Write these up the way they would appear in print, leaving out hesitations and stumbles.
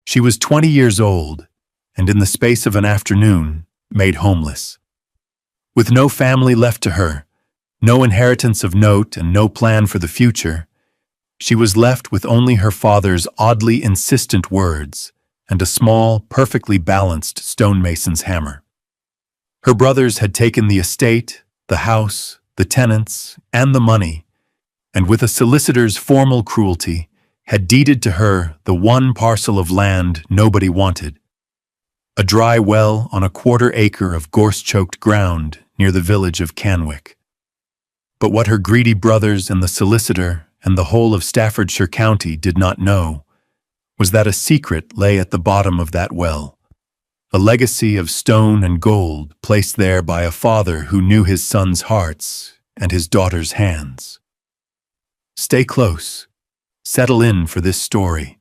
She was 20 years old, and in the space of an afternoon, made homeless. With no family left to her, no inheritance of note and no plan for the future, she was left with only her father's oddly insistent words and a small, perfectly balanced stonemason's hammer. Her brothers had taken the estate, the house, the tenants, and the money, and with a solicitor's formal cruelty, had deeded to her the one parcel of land nobody wanted, a dry well on a quarter-acre of gorse-choked ground near the village of Canwick. But what her greedy brothers and the solicitor and the whole of Staffordshire County did not know was that a secret lay at the bottom of that well, a legacy of stone and gold placed there by a father who knew his sons' hearts and his daughters' hands. Stay close, settle in for this story,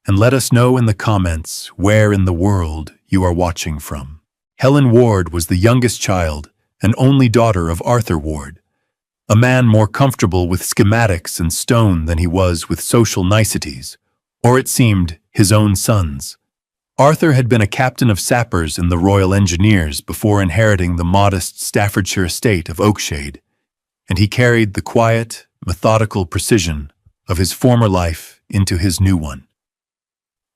and let us know in the comments where in the world you are watching from. Helen Ward was the youngest child and only daughter of Arthur Ward, a man more comfortable with schematics and stone than he was with social niceties, or it seemed his own sons. Arthur had been a captain of sappers in the Royal Engineers before inheriting the modest Staffordshire estate of Oakshade, and he carried the quiet, methodical precision of his former life into his new one.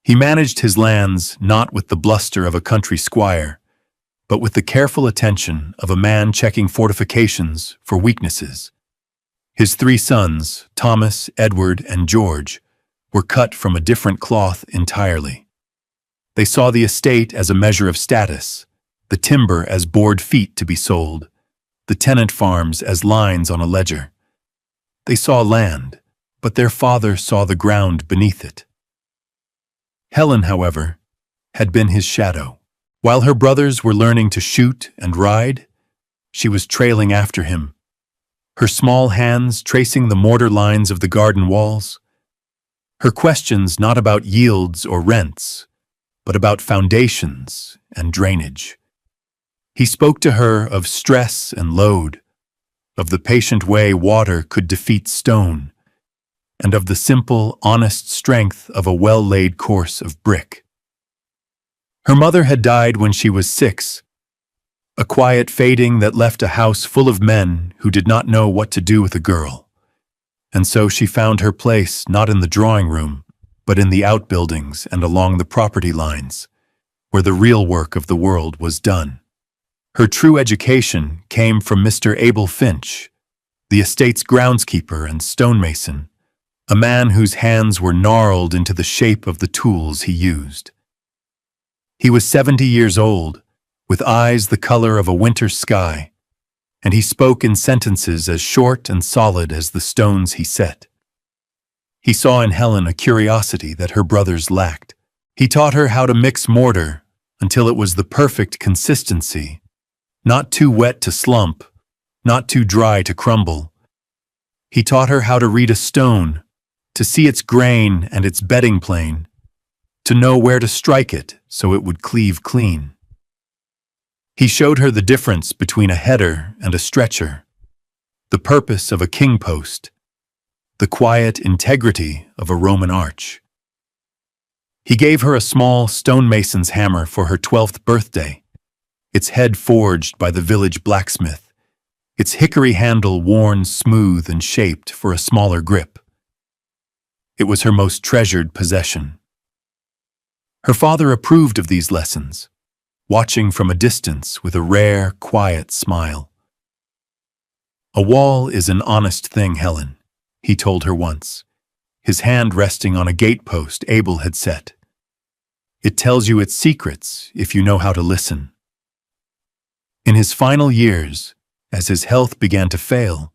He managed his lands not with the bluster of a country squire, but with the careful attention of a man checking fortifications for weaknesses. His three sons, Thomas, Edward, and George, were cut from a different cloth entirely. They saw the estate as a measure of status, the timber as board feet to be sold, the tenant farms as lines on a ledger. They saw land, but their father saw the ground beneath it. Helen, however, had been his shadow. While her brothers were learning to shoot and ride, she was trailing after him, her small hands tracing the mortar lines of the garden walls, her questions not about yields or rents, but about foundations and drainage. He spoke to her of stress and load, of the patient way water could defeat stone, and of the simple, honest strength of a well-laid course of brick. Her mother had died when she was 6, a quiet fading that left a house full of men who did not know what to do with a girl. And so she found her place not in the drawing room, but in the outbuildings and along the property lines, where the real work of the world was done. Her true education came from Mr. Abel Finch, the estate's groundskeeper and stonemason, a man whose hands were gnarled into the shape of the tools he used. He was 70 years old, with eyes the color of a winter sky, and he spoke in sentences as short and solid as the stones he set. He saw in Helen a curiosity that her brothers lacked. He taught her how to mix mortar until it was the perfect consistency, not too wet to slump, not too dry to crumble. He taught her how to read a stone, to see its grain and its bedding plane, to know where to strike it so it would cleave clean. He showed her the difference between a header and a stretcher, the purpose of a king post, the quiet integrity of a Roman arch. He gave her a small stonemason's hammer for her 12th birthday, its head forged by the village blacksmith, its hickory handle worn smooth and shaped for a smaller grip. It was her most treasured possession. Her father approved of these lessons, watching from a distance with a rare, quiet smile. "A wall is an honest thing, Helen," he told her once, his hand resting on a gatepost Abel had set. "It tells you its secrets if you know how to listen." In his final years, as his health began to fail,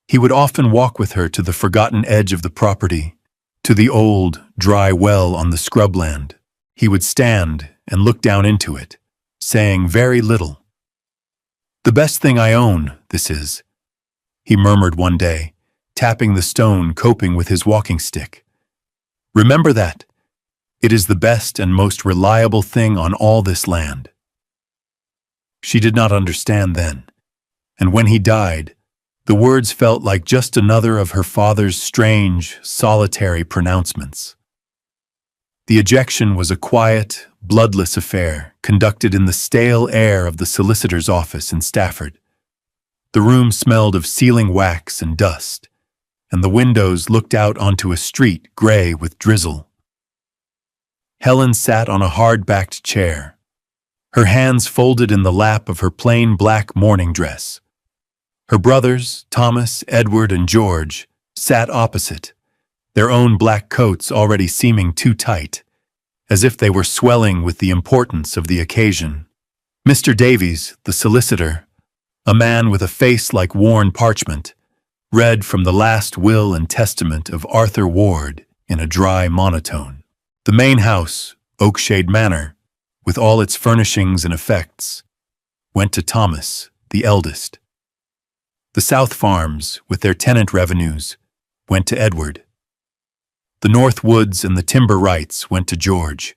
he would often walk with her to the forgotten edge of the property, to the old, dry well on the scrubland. He would stand and look down into it, saying very little. "The best thing I own, this is," he murmured one day, tapping the stone coping with his walking stick. "Remember that. It is the best and most reliable thing on all this land." She did not understand then, and when he died, the words felt like just another of her father's strange, solitary pronouncements. The ejection was a quiet, bloodless affair conducted in the stale air of the solicitor's office in Stafford. The room smelled of sealing wax and dust, and the windows looked out onto a street gray with drizzle. Helen sat on a hard-backed chair, her hands folded in the lap of her plain black morning dress. Her brothers, Thomas, Edward, and George, sat opposite, their own black coats already seeming too tight, as if they were swelling with the importance of the occasion. Mr. Davies, the solicitor, a man with a face like worn parchment, read from the last will and testament of Arthur Ward in a dry monotone. The main house, Oakshade Manor, with all its furnishings and effects, went to Thomas, the eldest. The South Farms, with their tenant revenues, went to Edward. The North Woods and the timber rights went to George.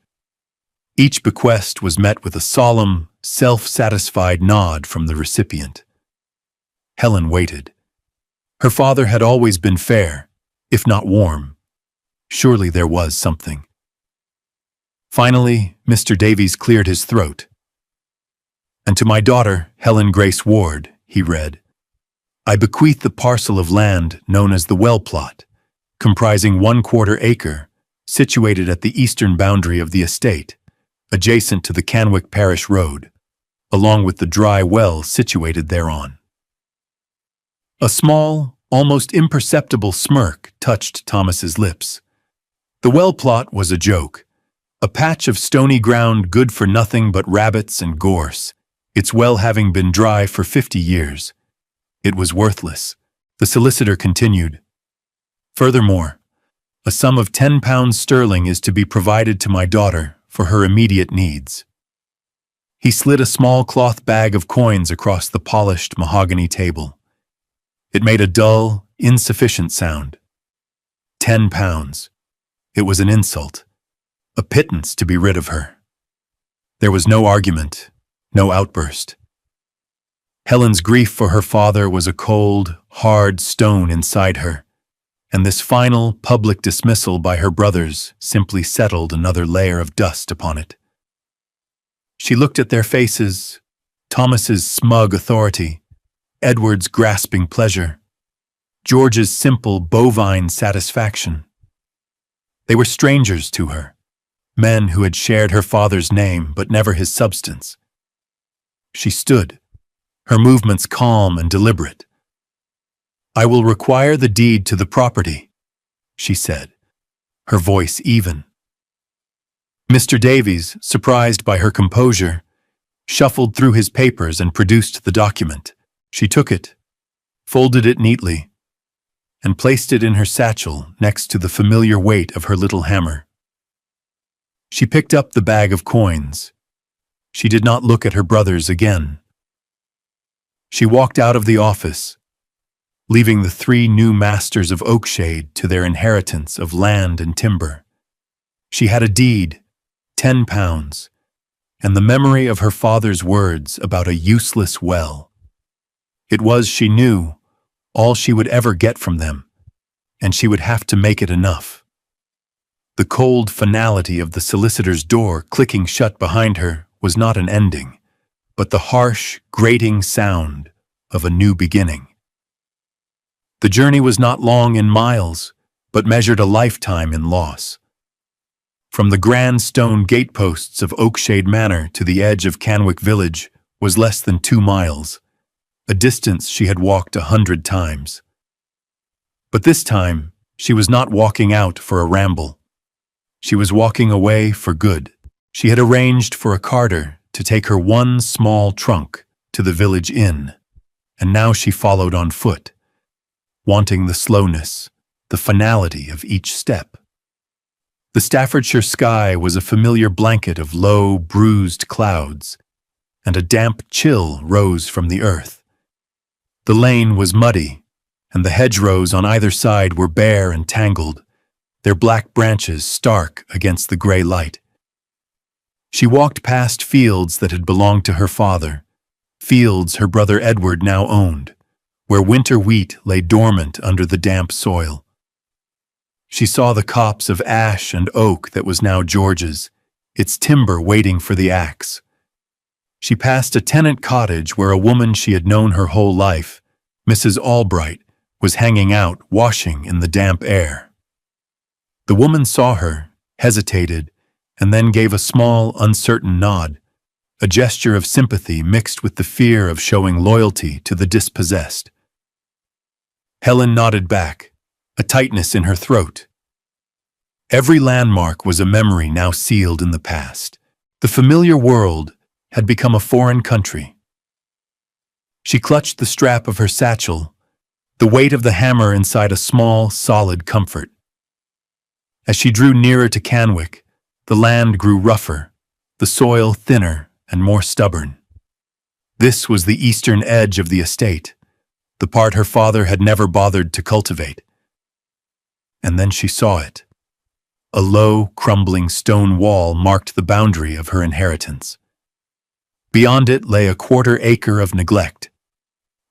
Each bequest was met with a solemn, self-satisfied nod from the recipient. Helen waited. Her father had always been fair, if not warm. Surely there was something. Finally, Mr. Davies cleared his throat. "And to my daughter, Helen Grace Ward," he read, "I bequeath the parcel of land known as the Well Plot, comprising 1/4 acre, situated at the eastern boundary of the estate, adjacent to the Canwick Parish Road, along with the dry well situated thereon." A small, almost imperceptible smirk touched Thomas's lips. The well plot was a joke, a patch of stony ground good for nothing but rabbits and gorse, its well having been dry for 50 years. It was worthless. The solicitor continued, "Furthermore, a sum of £10 sterling is to be provided to my daughter for her immediate needs." He slid a small cloth bag of coins across the polished mahogany table. It made a dull, insufficient sound. £10. It was an insult, a pittance to be rid of her. There was no argument, no outburst. Helen's grief for her father was a cold, hard stone inside her, and this final, public dismissal by her brothers simply settled another layer of dust upon it. She looked at their faces, Thomas's smug authority, Edward's grasping pleasure, George's simple, bovine satisfaction. They were strangers to her, men who had shared her father's name but never his substance. She stood, her movements calm and deliberate. "I will require the deed to the property," she said, her voice even. Mr. Davies, surprised by her composure, shuffled through his papers and produced the document. She took it, folded it neatly, and placed it in her satchel next to the familiar weight of her little hammer. She picked up the bag of coins. She did not look at her brothers again. She walked out of the office, leaving the 3 new masters of Oakshade to their inheritance of land and timber. She had a deed, £10, and the memory of her father's words about a useless well. It was, she knew, all she would ever get from them, and she would have to make it enough. The cold finality of the solicitor's door clicking shut behind her was not an ending, but the harsh, grating sound of a new beginning. The journey was not long in miles, but measured a lifetime in loss. From the grand stone gateposts of Oakshade Manor to the edge of Canwick Village was less than 2 miles, a distance she had walked 100 times. But this time, she was not walking out for a ramble. She was walking away for good. She had arranged for a carter to take her one small trunk to the village inn, and now she followed on foot, wanting the slowness, the finality of each step. The Staffordshire sky was a familiar blanket of low, bruised clouds, and a damp chill rose from the earth. The lane was muddy, and the hedgerows on either side were bare and tangled, their black branches stark against the grey light. She walked past fields that had belonged to her father, fields her brother Edward now owned, where winter wheat lay dormant under the damp soil. She saw the copse of ash and oak that was now George's, its timber waiting for the axe. She passed a tenant cottage where a woman she had known her whole life, Mrs. Albright, was hanging out, washing in the damp air. The woman saw her, hesitated, and then gave a small, uncertain nod, a gesture of sympathy mixed with the fear of showing loyalty to the dispossessed. Helen nodded back, a tightness in her throat. Every landmark was a memory now sealed in the past. The familiar world had become a foreign country. She clutched the strap of her satchel, the weight of the hammer inside a small, solid comfort. As she drew nearer to Canwick, the land grew rougher, the soil thinner and more stubborn. This was the eastern edge of the estate, the part her father had never bothered to cultivate. And then she saw it. A low, crumbling stone wall marked the boundary of her inheritance. Beyond it lay a quarter-acre of neglect.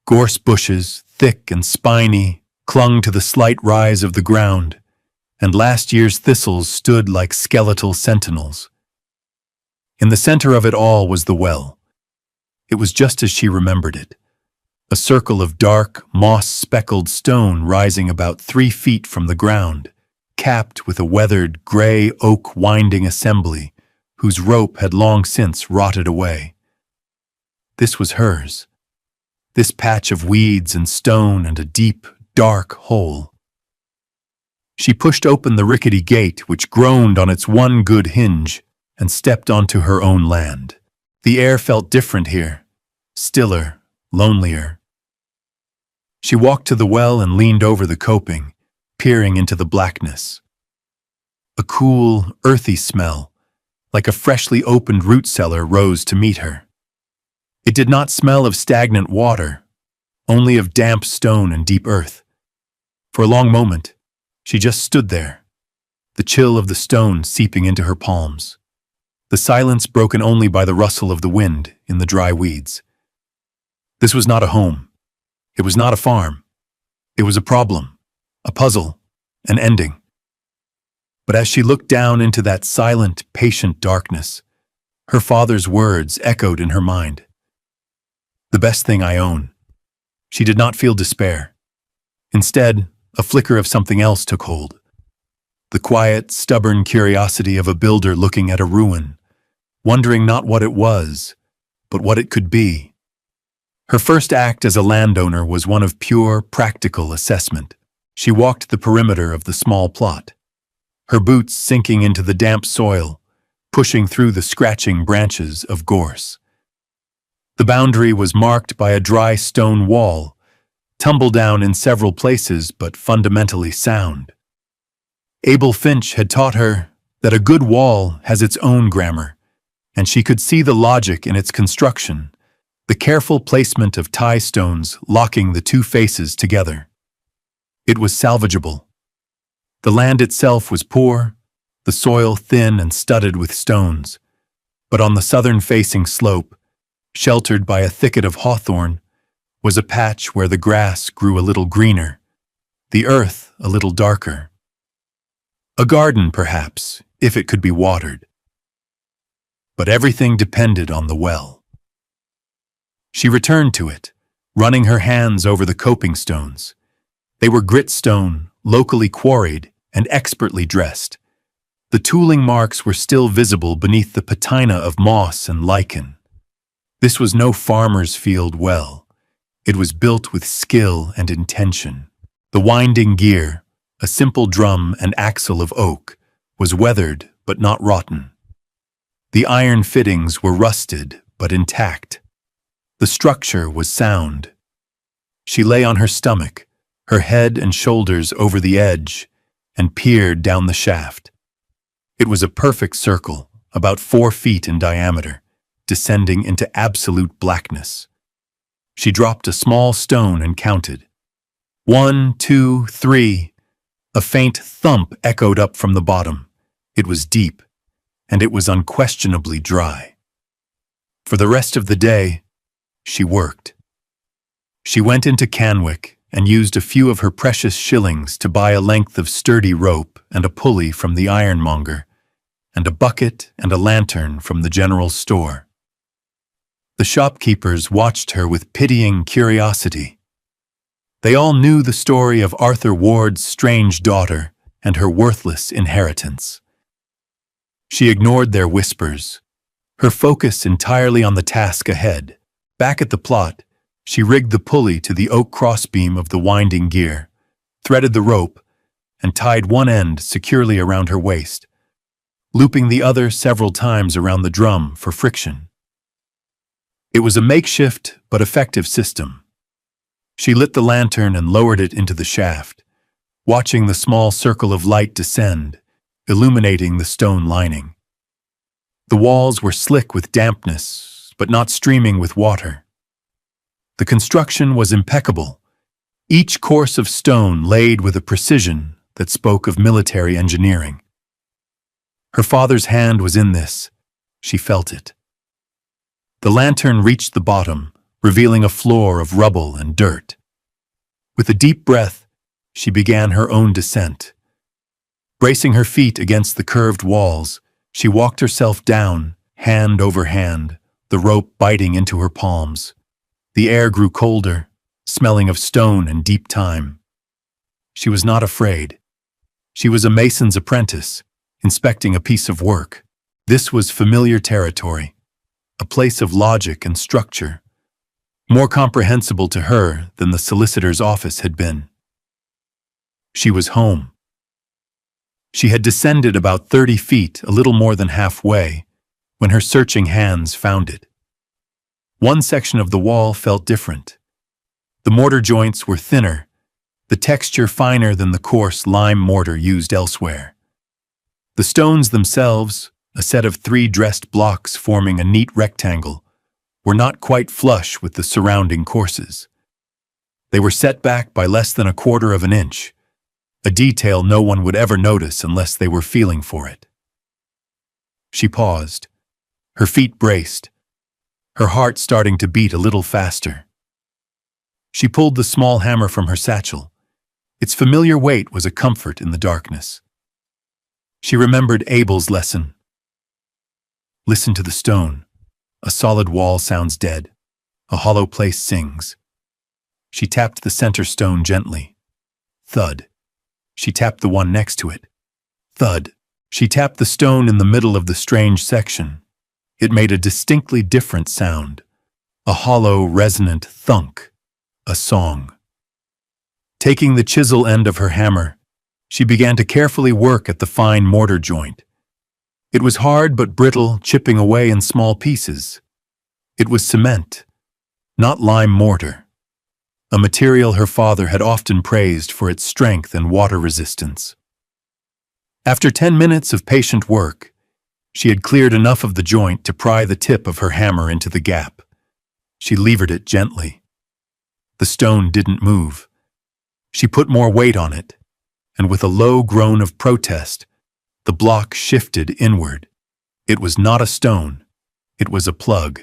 Gorse bushes, thick and spiny, clung to the slight rise of the ground, and last year's thistles stood like skeletal sentinels. In the center of it all was the well. It was just as she remembered it. A circle of dark, moss-speckled stone rising about 3 feet from the ground, capped with a weathered, gray oak winding assembly whose rope had long since rotted away. This was hers. This patch of weeds and stone and a deep, dark hole. She pushed open the rickety gate which groaned on its one good hinge and stepped onto her own land. The air felt different here, stiller, lonelier. She walked to the well and leaned over the coping, peering into the blackness. A cool, earthy smell, like a freshly opened root cellar, rose to meet her. It did not smell of stagnant water, only of damp stone and deep earth. For a long moment, she just stood there, the chill of the stone seeping into her palms, the silence broken only by the rustle of the wind in the dry weeds. This was not a home. It was not a farm. It was a problem, a puzzle, an ending. But as she looked down into that silent, patient darkness, her father's words echoed in her mind. The best thing I own. She did not feel despair. Instead, a flicker of something else took hold. The quiet, stubborn curiosity of a builder looking at a ruin, wondering not what it was, but what it could be. Her first act as a landowner was one of pure, practical assessment. She walked the perimeter of the small plot, her boots sinking into the damp soil, pushing through the scratching branches of gorse. The boundary was marked by a dry stone wall, tumble down in several places but fundamentally sound. Abel Finch had taught her that a good wall has its own grammar, and she could see the logic in its construction, the careful placement of tie stones locking the two faces together. It was salvageable. The land itself was poor, the soil thin and studded with stones, but on the southern-facing slope, sheltered by a thicket of hawthorn, was a patch where the grass grew a little greener, the earth a little darker. A garden, perhaps, if it could be watered. But everything depended on the well. She returned to it, running her hands over the coping stones. They were grit stone, locally quarried and expertly dressed. The tooling marks were still visible beneath the patina of moss and lichen. This was no farmer's field well. It was built with skill and intention. The winding gear, a simple drum and axle of oak, was weathered but not rotten. The iron fittings were rusted but intact. The structure was sound. She lay on her stomach, her head and shoulders over the edge, and peered down the shaft. It was a perfect circle, about 4 feet in diameter, descending into absolute blackness. She dropped a small stone and counted. 1, 2, 3. A faint thump echoed up from the bottom. It was deep, and it was unquestionably dry. For the rest of the day, she worked. She went into Canwick and used a few of her precious shillings to buy a length of sturdy rope and a pulley from the ironmonger, and a bucket and a lantern from the general store. The shopkeepers watched her with pitying curiosity. They all knew the story of Arthur Ward's strange daughter and her worthless inheritance. She ignored their whispers, her focus entirely on the task ahead. Back at the plot, she rigged the pulley to the oak crossbeam of the winding gear, threaded the rope, and tied one end securely around her waist, looping the other several times around the drum for friction. It was a makeshift but effective system. She lit the lantern and lowered it into the shaft, watching the small circle of light descend, illuminating the stone lining. The walls were slick with dampness, but not streaming with water. The construction was impeccable, each course of stone laid with a precision that spoke of military engineering. Her father's hand was in this. She felt it. The lantern reached the bottom, revealing a floor of rubble and dirt. With a deep breath, she began her own descent. Bracing her feet against the curved walls, she walked herself down, hand over hand, the rope biting into her palms. The air grew colder, smelling of stone and deep time. She was not afraid. She was a mason's apprentice, inspecting a piece of work. This was familiar territory, a place of logic and structure, more comprehensible to her than the solicitor's office had been. She was home. She had descended about 30 feet, a little more than halfway, when her searching hands found it. One section of the wall felt different. The mortar joints were thinner, the texture finer than the coarse lime mortar used elsewhere. The stones themselves, a set of 3 dressed blocks forming a neat rectangle, were not quite flush with the surrounding courses. They were set back by less than 1/4 of an inch, a detail no one would ever notice unless they were feeling for it. She paused, her feet braced, her heart starting to beat a little faster. She pulled the small hammer from her satchel. Its familiar weight was a comfort in the darkness. She remembered Abel's lesson. Listen to the stone. A solid wall sounds dead. A hollow place sings. She tapped the center stone gently. Thud. She tapped the one next to it. Thud. She tapped the stone in the middle of the strange section. It made a distinctly different sound. A hollow, resonant thunk. A song. Taking the chisel end of her hammer, she began to carefully work at the fine mortar joint. It was hard but brittle, chipping away in small pieces. It was cement, not lime mortar, a material her father had often praised for its strength and water resistance. After 10 minutes of patient work, she had cleared enough of the joint to pry the tip of her hammer into the gap. She levered it gently. The stone didn't move. She put more weight on it, and with a low groan of protest, the block shifted inward. It was not a stone. It was a plug.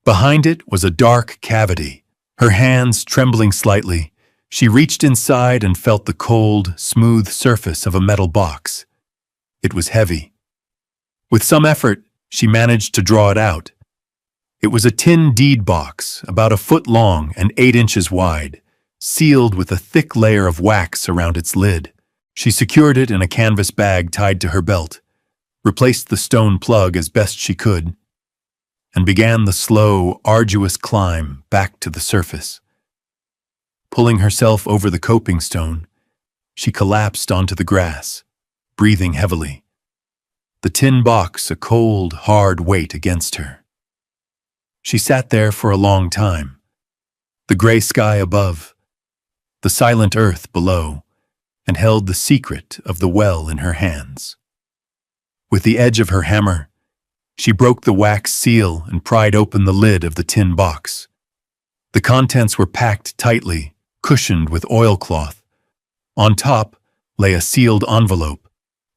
Behind it was a dark cavity. Her hands trembling slightly, she reached inside and felt the cold, smooth surface of a metal box. It was heavy. With some effort, she managed to draw it out. It was a tin deed box, about 1 foot long and 8 inches wide, sealed with a thick layer of wax around its lid. She secured it in a canvas bag tied to her belt, replaced the stone plug as best she could, and began the slow, arduous climb back to the surface. Pulling herself over the coping stone, she collapsed onto the grass, breathing heavily. The tin box a cold, hard weight against her. She sat there for a long time. The gray sky above, the silent earth below, and held the secret of the well in her hands. With the edge of her hammer, she broke the wax seal and pried open the lid of the tin box. The contents were packed tightly, cushioned with oilcloth. On top lay a sealed envelope,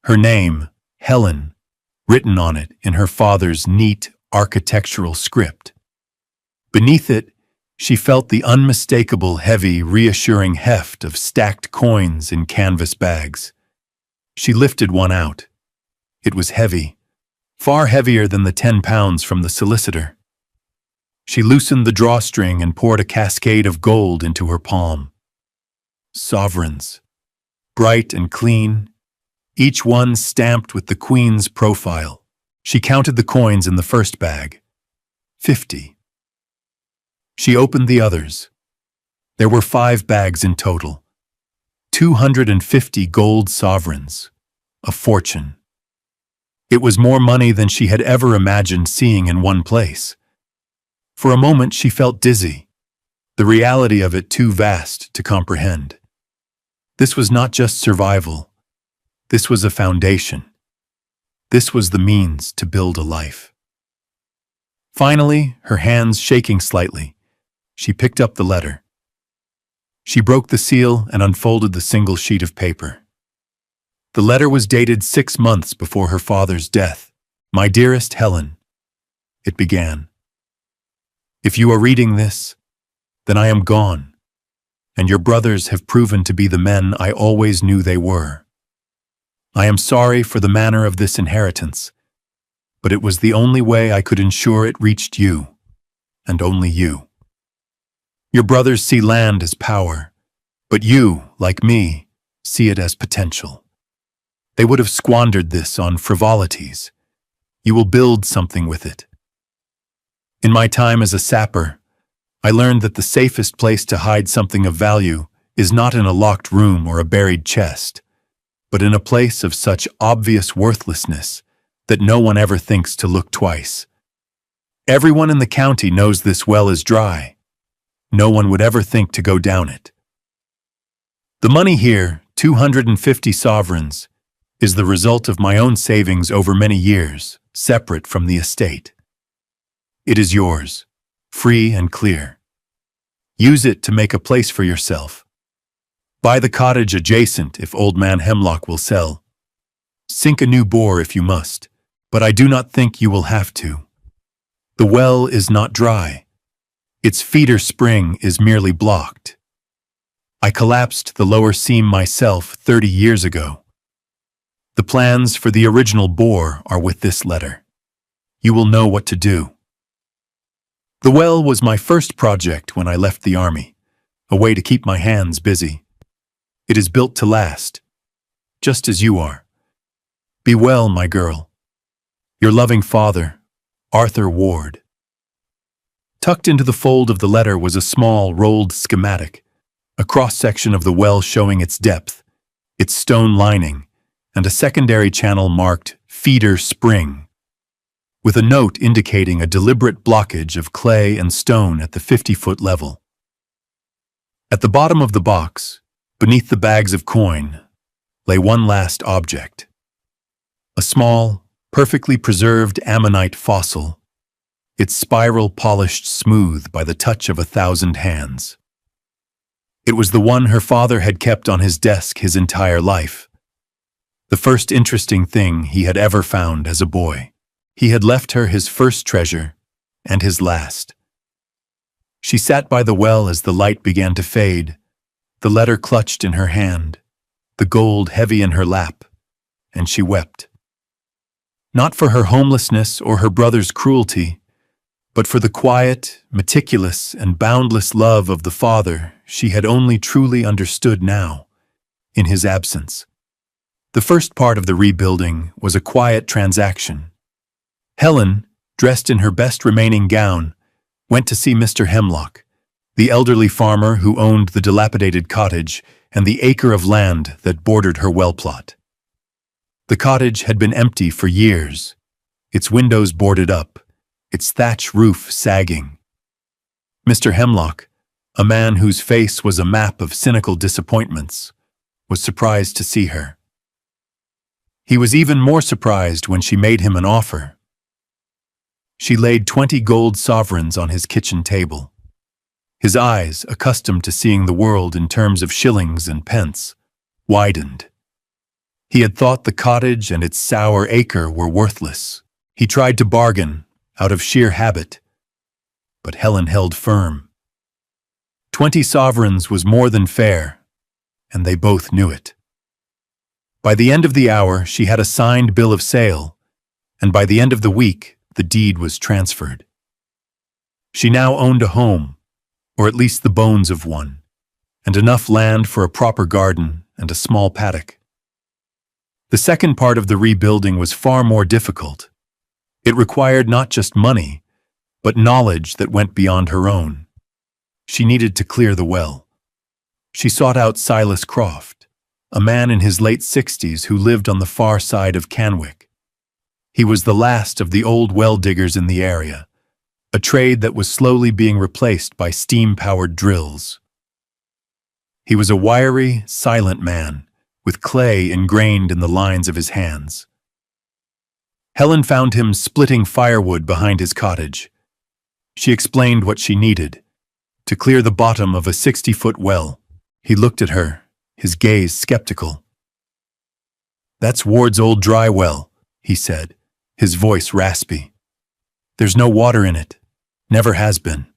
her name, Helen, written on it in her father's neat architectural script. Beneath it, she felt the unmistakable, heavy, reassuring heft of stacked coins in canvas bags. She lifted one out. It was heavy, far heavier than the 10 pounds from the solicitor. She loosened the drawstring and poured a cascade of gold into her palm. Sovereigns, bright and clean, each one stamped with the Queen's profile. She counted the coins in the first bag. 50. She opened the others. There were 5 bags in total. 250 gold sovereigns. A fortune. It was more money than she had ever imagined seeing in one place. For a moment she felt dizzy, the reality of it too vast to comprehend. This was not just survival. This was a foundation. This was the means to build a life. Finally, her hands shaking slightly, she picked up the letter. She broke the seal and unfolded the single sheet of paper. The letter was dated 6 months before her father's death. "My dearest Helen," it began. "If you are reading this, then I am gone, and your brothers have proven to be the men I always knew they were. I am sorry for the manner of this inheritance, but it was the only way I could ensure it reached you, and only you. Your brothers see land as power, but you, like me, see it as potential. They would have squandered this on frivolities. You will build something with it. In my time as a sapper, I learned that the safest place to hide something of value is not in a locked room or a buried chest, but in a place of such obvious worthlessness that no one ever thinks to look twice. Everyone in the county knows this well is dry. No one would ever think to go down it. The money here, 250 sovereigns, is the result of my own savings over many years, separate from the estate. It is yours, free and clear. Use it to make a place for yourself. Buy the cottage adjacent if Old Man Hemlock will sell. Sink a new bore if you must, but I do not think you will have to. The well is not dry. Its feeder spring is merely blocked. I collapsed the lower seam myself 30 years ago. The plans for the original bore are with this letter. You will know what to do. The well was my first project when I left the army, a way to keep my hands busy. It is built to last, just as you are. Be well, my girl. Your loving father, Arthur Ward. Tucked into the fold of the letter was a small, rolled schematic, a cross-section of the well showing its depth, its stone lining, and a secondary channel marked Feeder Spring, with a note indicating a deliberate blockage of clay and stone at the 50-foot level. At the bottom of the box, beneath the bags of coin, lay one last object. A small, perfectly preserved ammonite fossil, its spiral polished smooth by the touch of 1,000 hands. It was the one her father had kept on his desk his entire life. The first interesting thing he had ever found as a boy. He had left her his first treasure and his last. She sat by the well as the light began to fade, the letter clutched in her hand, the gold heavy in her lap, and she wept. Not for her homelessness or her brother's cruelty, but for the quiet, meticulous, and boundless love of the father she had only truly understood now, in his absence. The first part of the rebuilding was a quiet transaction. Helen, dressed in her best remaining gown, went to see Mr. Hemlock, the elderly farmer who owned the dilapidated cottage and the acre of land that bordered her well plot. The cottage had been empty for years, its windows boarded up, its thatch roof sagging. Mr. Hemlock, a man whose face was a map of cynical disappointments, was surprised to see her. He was even more surprised when she made him an offer. She laid 20 gold sovereigns on his kitchen table. His eyes, accustomed to seeing the world in terms of shillings and pence, widened. He had thought the cottage and its sour acre were worthless. He tried to bargain, out of sheer habit, but Helen held firm. 20 sovereigns was more than fair, and they both knew it. By the end of the hour, she had a signed bill of sale, and by the end of the week, the deed was transferred. She now owned a home, or at least the bones of one, and enough land for a proper garden and a small paddock. The second part of the rebuilding was far more difficult. It required not just money, but knowledge that went beyond her own. She needed to clear the well. She sought out Silas Croft, a man in his late 60s who lived on the far side of Canwick. He was the last of the old well diggers in the area, a trade that was slowly being replaced by steam-powered drills. He was a wiry, silent man, with clay ingrained in the lines of his hands. Helen found him splitting firewood behind his cottage. She explained what she needed: to clear the bottom of a 60-foot well. He looked at her, his gaze skeptical. "That's Ward's old dry well," he said, his voice raspy. "There's no water in it. Never has been."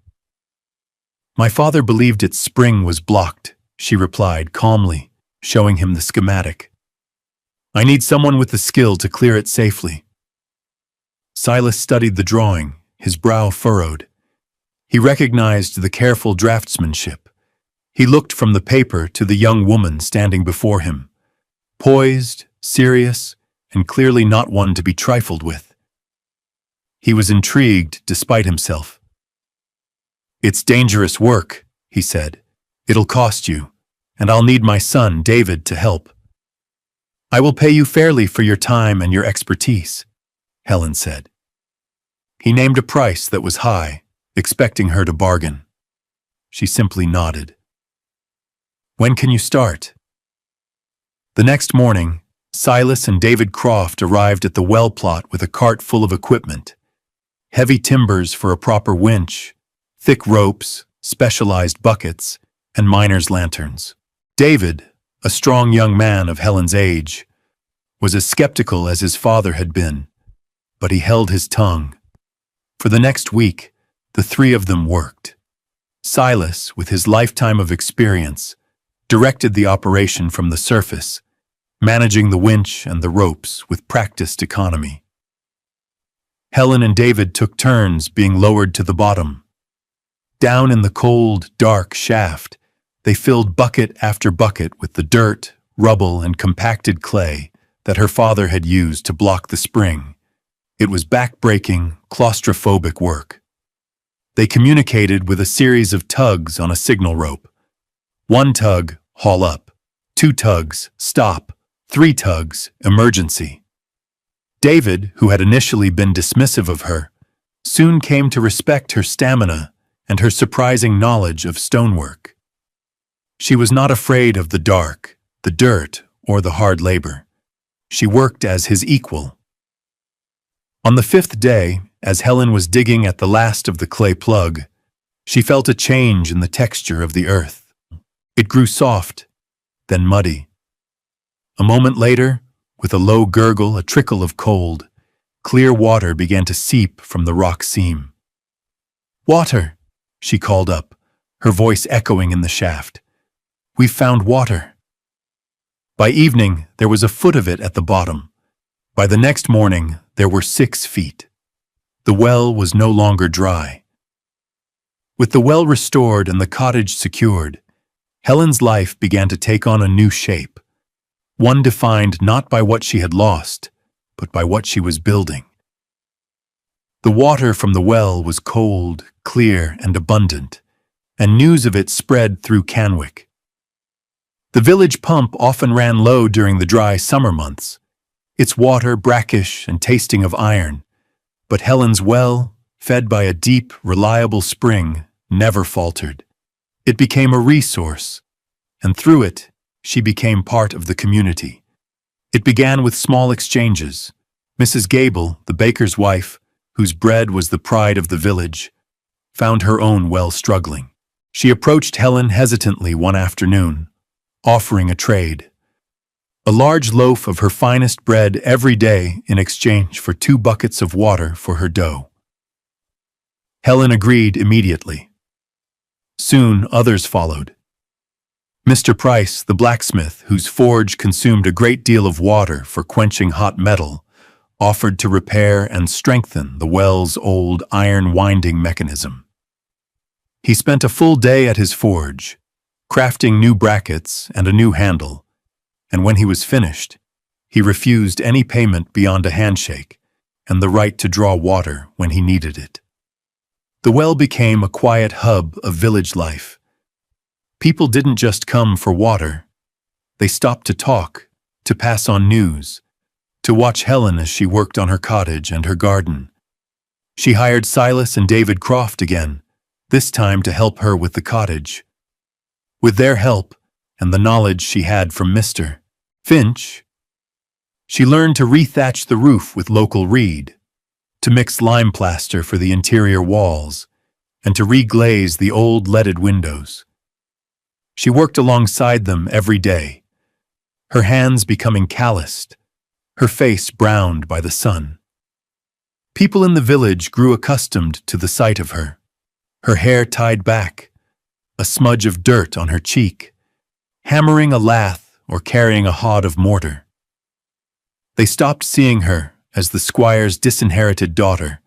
"My father believed its spring was blocked," she replied calmly, showing him the schematic. "I need someone with the skill to clear it safely." Silas studied the drawing, his brow furrowed. He recognized the careful draftsmanship. He looked from the paper to the young woman standing before him, poised, serious, and clearly not one to be trifled with. He was intrigued despite himself. "It's dangerous work," he said. "It'll cost you, and I'll need my son, David, to help." "I will pay you fairly for your time and your expertise," Helen said. He named a price that was high, expecting her to bargain. She simply nodded. "When can you start?" The next morning, Silas and David Croft arrived at the well plot with a cart full of equipment: heavy timbers for a proper winch, thick ropes, specialized buckets, and miners' lanterns. David, a strong young man of Helen's age, was as skeptical as his father had been, but he held his tongue. For the next week, the three of them worked. Silas, with his lifetime of experience, directed the operation from the surface, managing the winch and the ropes with practiced economy. Helen and David took turns being lowered to the bottom. Down in the cold, dark shaft, they filled bucket after bucket with the dirt, rubble, and compacted clay that her father had used to block the spring. It was back-breaking, claustrophobic work. They communicated with a series of tugs on a signal rope. 1 tug, haul up. 2 tugs, stop. 3 tugs, emergency. David, who had initially been dismissive of her, soon came to respect her stamina and her surprising knowledge of stonework. She was not afraid of the dark, the dirt, or the hard labor. She worked as his equal. On the 5th day, as Helen was digging at the last of the clay plug, she felt a change in the texture of the earth. It grew soft, then muddy. A moment later, with a low gurgle, a trickle of cold, clear water began to seep from the rock seam. "Water!" she called up, her voice echoing in the shaft. "We've found water." By evening, there was a foot of it at the bottom. By the next morning, there were 6 feet. The well was no longer dry. With the well restored and the cottage secured, Helen's life began to take on a new shape, one defined not by what she had lost, but by what she was building. The water from the well was cold, clear, and abundant, and news of it spread through Canwick. The village pump often ran low during the dry summer months, its water brackish and tasting of iron, but Helen's well, fed by a deep, reliable spring, never faltered. It became a resource, and through it, she became part of the community. It began with small exchanges. Mrs. Gable, the baker's wife, whose bread was the pride of the village, found her own well struggling. She approached Helen hesitantly one afternoon, offering a trade. A large loaf of her finest bread every day in exchange for 2 buckets of water for her dough. Helen agreed immediately. Soon others followed. Mr. Price, the blacksmith, whose forge consumed a great deal of water for quenching hot metal, offered to repair and strengthen the well's old iron winding mechanism. He spent a full day at his forge, crafting new brackets and a new handle, and when he was finished, he refused any payment beyond a handshake and the right to draw water when he needed it. The well became a quiet hub of village life. People didn't just come for water. They stopped to talk, to pass on news, to watch Helen as she worked on her cottage and her garden. She hired Silas and David Croft again, this time to help her with the cottage. With their help and the knowledge she had from Mr. Finch, she learned to rethatch the roof with local reed, to mix lime plaster for the interior walls, and to reglaze the old leaded windows. She worked alongside them every day, her hands becoming calloused, her face browned by the sun. People in the village grew accustomed to the sight of her, her hair tied back, a smudge of dirt on her cheek, hammering a lath or carrying a hod of mortar. They stopped seeing her as the squire's disinherited daughter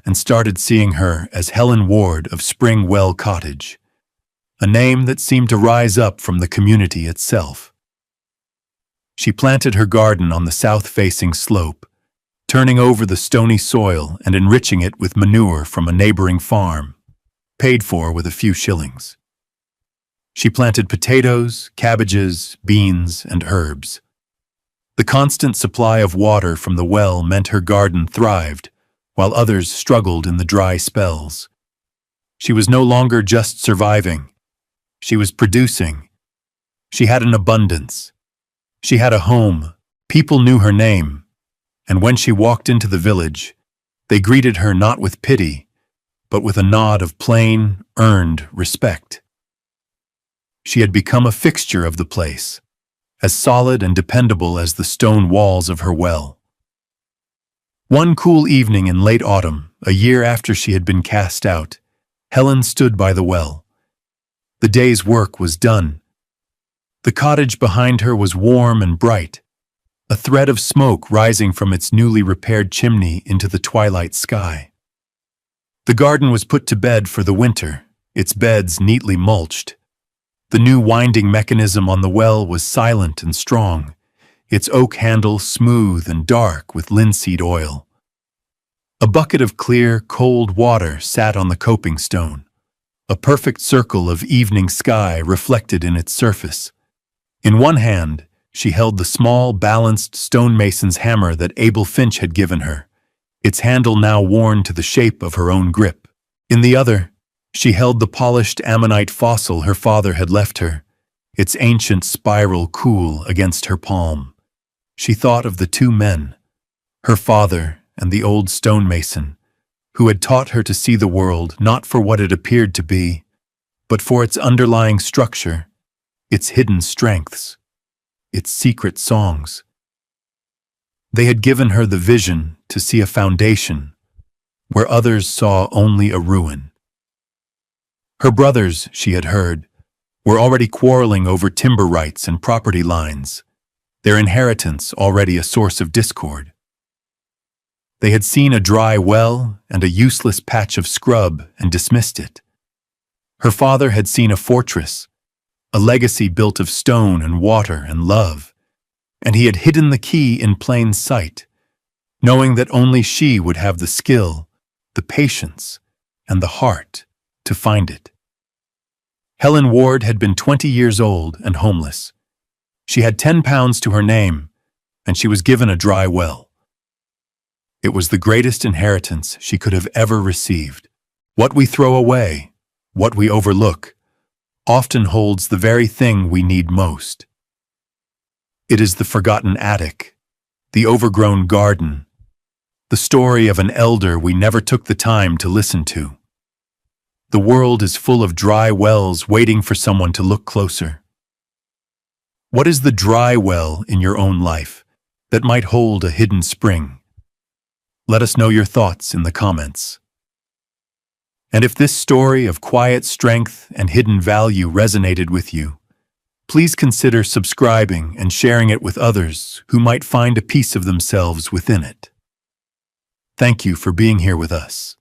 and started seeing her as Helen Ward of Spring Well Cottage, a name that seemed to rise up from the community itself. She planted her garden on the south-facing slope, turning over the stony soil and enriching it with manure from a neighboring farm, paid for with a few shillings. She planted potatoes, cabbages, beans, and herbs. The constant supply of water from the well meant her garden thrived, while others struggled in the dry spells. She was no longer just surviving. She was producing. She had an abundance. She had a home. People knew her name. And when she walked into the village, they greeted her not with pity, but with a nod of plain, earned respect. She had become a fixture of the place, as solid and dependable as the stone walls of her well. One cool evening in late autumn, a year after she had been cast out, Helen stood by the well. The day's work was done. The cottage behind her was warm and bright, a thread of smoke rising from its newly repaired chimney into the twilight sky. The garden was put to bed for the winter, its beds neatly mulched. The new winding mechanism on the well was silent and strong, its oak handle smooth and dark with linseed oil. A bucket of clear, cold water sat on the coping stone, a perfect circle of evening sky reflected in its surface. In one hand, she held the small, balanced stonemason's hammer that Abel Finch had given her, its handle now worn to the shape of her own grip. In the other, she held the polished ammonite fossil her father had left her, its ancient spiral cool against her palm. She thought of the two men, her father and the old stonemason, who had taught her to see the world not for what it appeared to be, but for its underlying structure, its hidden strengths, its secret songs. They had given her the vision to see a foundation where others saw only a ruin. Her brothers, she had heard, were already quarreling over timber rights and property lines, their inheritance already a source of discord. They had seen a dry well and a useless patch of scrub and dismissed it. Her father had seen a fortress, a legacy built of stone and water and love, and he had hidden the key in plain sight, knowing that only she would have the skill, the patience, and the heart to find it. Helen Ward had been 20 years old and homeless. She had 10 pounds to her name, and she was given a dry well. It was the greatest inheritance she could have ever received. What we throw away, what we overlook, often holds the very thing we need most. It is the forgotten attic, the overgrown garden, the story of an elder we never took the time to listen to. The world is full of dry wells waiting for someone to look closer. What is the dry well in your own life that might hold a hidden spring? Let us know your thoughts in the comments. And if this story of quiet strength and hidden value resonated with you, Please consider subscribing and sharing it with others who might find a piece of themselves within it. Thank you for being here with us.